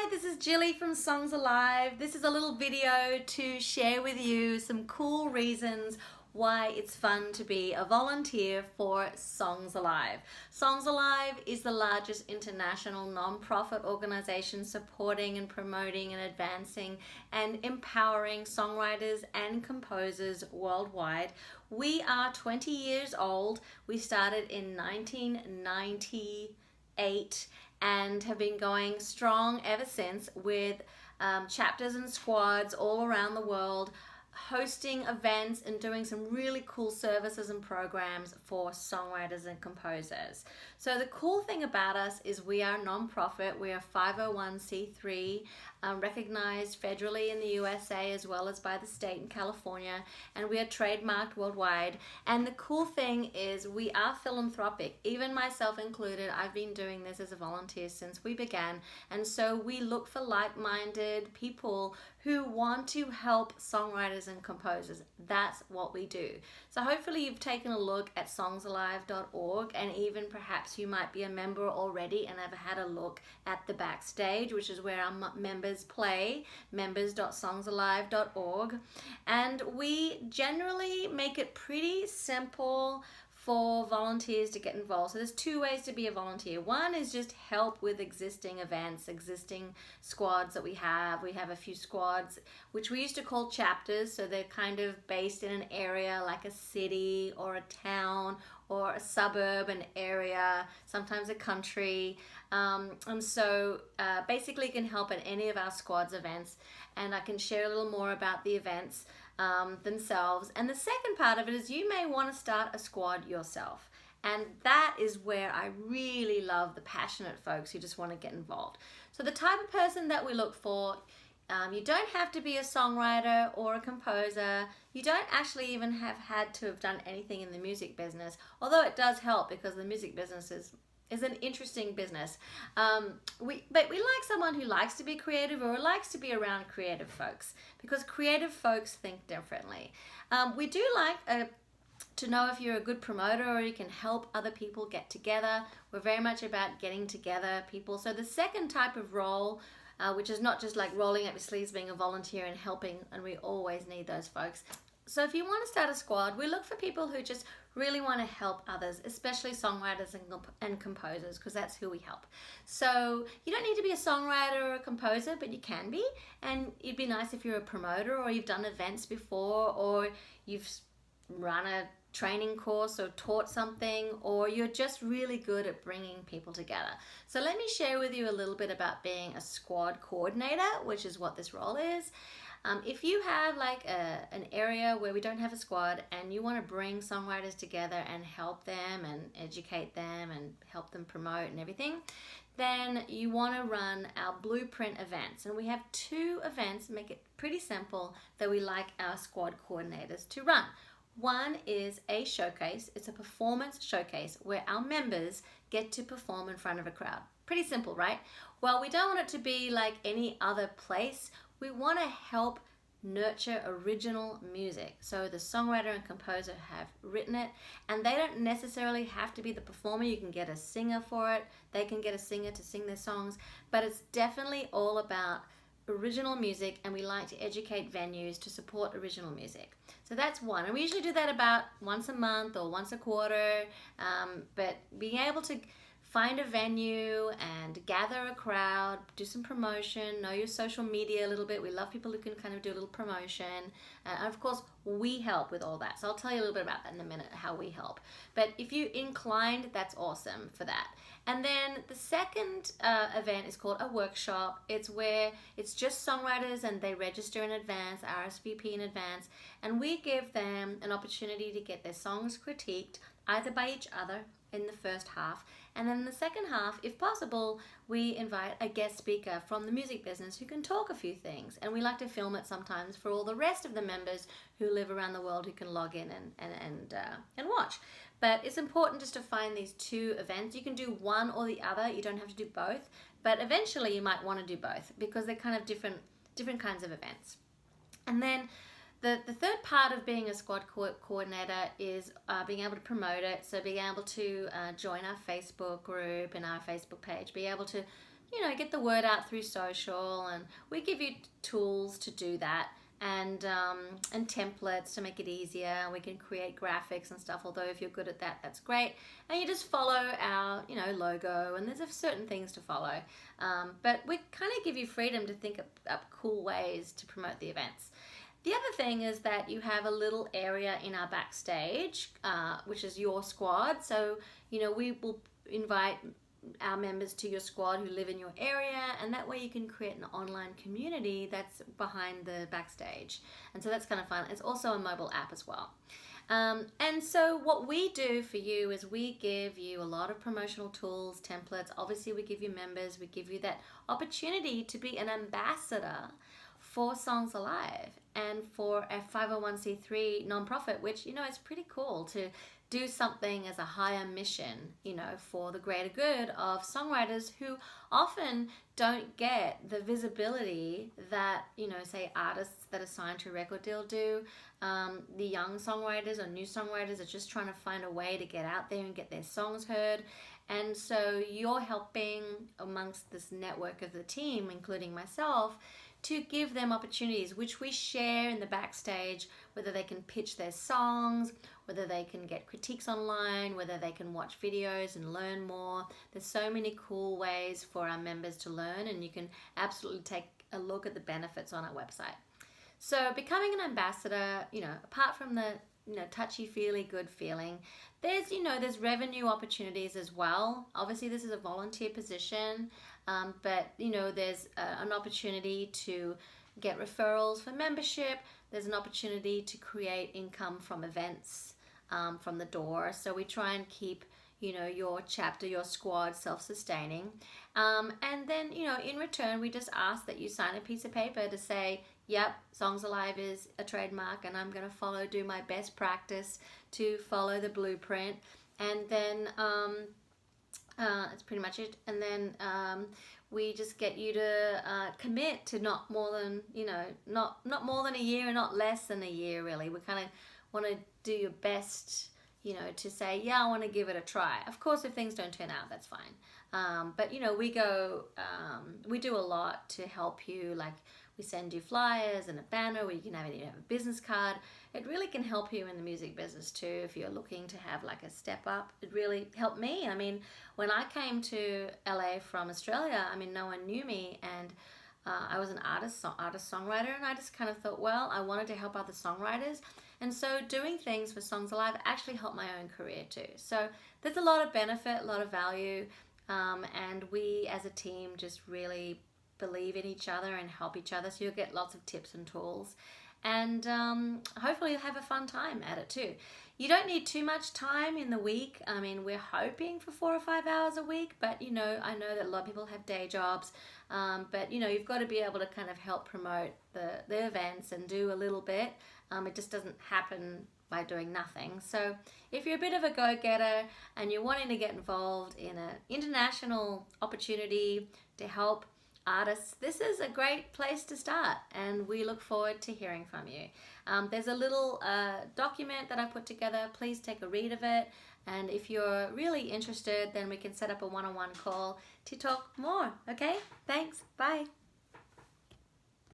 Hi, this is Jilly from Songsalive. This is a little video to share with you some cool reasons why it's fun to be a volunteer for Songsalive. Songsalive is the largest international non-profit organization supporting and promoting and advancing and empowering songwriters and composers worldwide. We are 20 years old. We started in 1998 and have been going strong ever since with chapters and squads all around the world, hosting events and doing some really cool services and programs for songwriters and composers. So the cool thing about us is we are non-profit. We are 501c3, recognized federally in the USA as well as by the state in California, and we are trademarked worldwide. And the cool thing is we are philanthropic, even myself included. I've been doing this as a volunteer since we began, and so we look for like-minded people who want to help songwriters and composers. That's what we do. So hopefully you've taken a look at songsalive.org, and even perhaps you might be a member already and have had a look at the backstage, which is where our members play, members.songsalive.org. And we generally make it pretty simple for volunteers to get involved. So there's two ways to be a volunteer. One is just help with existing events, existing squads that we have. We have a few squads, which we used to call chapters. So they're kind of based in an area like a city or a town or a suburb, an area, sometimes a country. And so basically you can help at any of our squads events. And I can share a little more about the events themselves. And the second part of it is you may want to start a squad yourself. And that is where I really love the passionate folks who just want to get involved. So the type of person that we look for, you don't have to be a songwriter or a composer. You don't actually even have had to have done anything in the music business, although it does help because the music business is an interesting business. But we like someone who likes to be creative or likes to be around creative folks, because creative folks think differently. We do like to know if you're a good promoter or you can help other people get together. We're very much about getting together people. So the second type of role, which is not just like rolling up your sleeves, being a volunteer and helping, and we always need those folks. So if you want to start a squad, we look for people who just really want to help others, especially songwriters and composers, because that's who we help. So you don't need to be a songwriter or a composer, but you can be. And it'd be nice if you're a promoter or you've done events before, or you've run a training course or taught something, or you're just really good at bringing people together. So let me share with you a little bit about being a squad coordinator, which is what this role is. If you have like an area where we don't have a squad and you want to bring songwriters together and help them and educate them and help them promote and everything, then you want to run our blueprint events. And we have two events, make it pretty simple, that we like our squad coordinators to run. One is a showcase. It's a performance showcase where our members get to perform in front of a crowd. Pretty simple, right? Well, we don't want it to be like any other place. We want to help nurture original music. So the songwriter and composer have written it, and they don't necessarily have to be the performer. You can get a singer for it. They can get a singer to sing their songs, but it's definitely all about original music, and we like to educate venues to support original music. So that's one, and we usually do that about once a month or once a quarter, but being able to find a venue and gather a crowd, do some promotion, know your social media a little bit. We love people who can kind of do a little promotion. And of course, we help with all that. So I'll tell you a little bit about that in a minute, how we help. But if you're inclined, that's awesome for that. And then the second event is called a workshop. It's where it's just songwriters and they register in advance, RSVP in advance, and we give them an opportunity to get their songs critiqued either by each other in the first half, and then in the second half, if possible, we invite a guest speaker from the music business who can talk a few things, and we like to film it sometimes for all the rest of the members who live around the world who can log in and watch. But it's important just to find these two events. You can do one or the other. You don't have to do both, but eventually you might want to do both because they're kind of different kinds of events. And then the third part of being a squad coordinator is being able to promote it. So being able to join our Facebook group and our Facebook page, be able to get the word out through social, and we give you tools to do that, and templates to make it easier. We can create graphics and stuff, although if you're good at that, that's great. And you just follow our logo, and there's certain things to follow, but we kind of give you freedom to think up cool ways to promote the events. The other thing is that you have a little area in our backstage, which is your squad. So we will invite our members to your squad who live in your area, and that way you can create an online community that's behind the backstage. And so that's kind of fun. It's also a mobile app as well. And so what we do for you is we give you a lot of promotional tools, templates. Obviously we give you members, we give you that opportunity to be an ambassador for Songsalive and for a 501c3 nonprofit, which it's pretty cool to do something as a higher mission, for the greater good of songwriters who often don't get the visibility that, say artists that are signed to a record deal do. The young songwriters or new songwriters are just trying to find a way to get out there and get their songs heard. And so you're helping amongst this network of the team, including myself, to give them opportunities, which we share in the backstage, whether they can pitch their songs, whether they can get critiques online, whether they can watch videos and learn more. There's so many cool ways for our members to learn, and you can absolutely take a look at the benefits on our website. So becoming an ambassador, apart from the touchy-feely good feeling, there's revenue opportunities as well. Obviously this is a volunteer position, but there's an opportunity to get referrals for membership. There's an opportunity to create income from events, from the door. So we try and keep your chapter, your squad self-sustaining, and then in return we just ask that you sign a piece of paper to say, yep, Songsalive is a trademark, and I'm going to do my best practice to follow the blueprint. And then that's pretty much it. And then we just get you to commit to not more than not more than a year and not less than a year. Really, we kind of want to do your best, to say, yeah, I want to give it a try. Of course, if things don't turn out, that's fine. But we do a lot to help you. Like, we send you flyers and a banner where you can have a business card. It really can help you in the music business too if you're looking to have like a step up. It really helped me. I mean, when I came to LA from Australia, no one knew me, and I was an artist-songwriter, and I just kind of thought, well, I wanted to help other songwriters. And so doing things for Songsalive actually helped my own career too. So there's a lot of benefit, a lot of value, and we as a team just really believe in each other and help each other. So you'll get lots of tips and tools, and hopefully you'll have a fun time at it too. You don't need too much time in the week. We're hoping for 4 or 5 hours a week, but I know that a lot of people have day jobs, but you've got to be able to kind of help promote the events and do a little bit. It just doesn't happen by doing nothing. So if you're a bit of a go-getter and you're wanting to get involved in an international opportunity to help artists, this is a great place to start, and we look forward to hearing from you. There's a little document that I put together. Please take a read of it, and if you're really interested, then we can set up a one-on-one call to talk more. Okay, thanks, bye.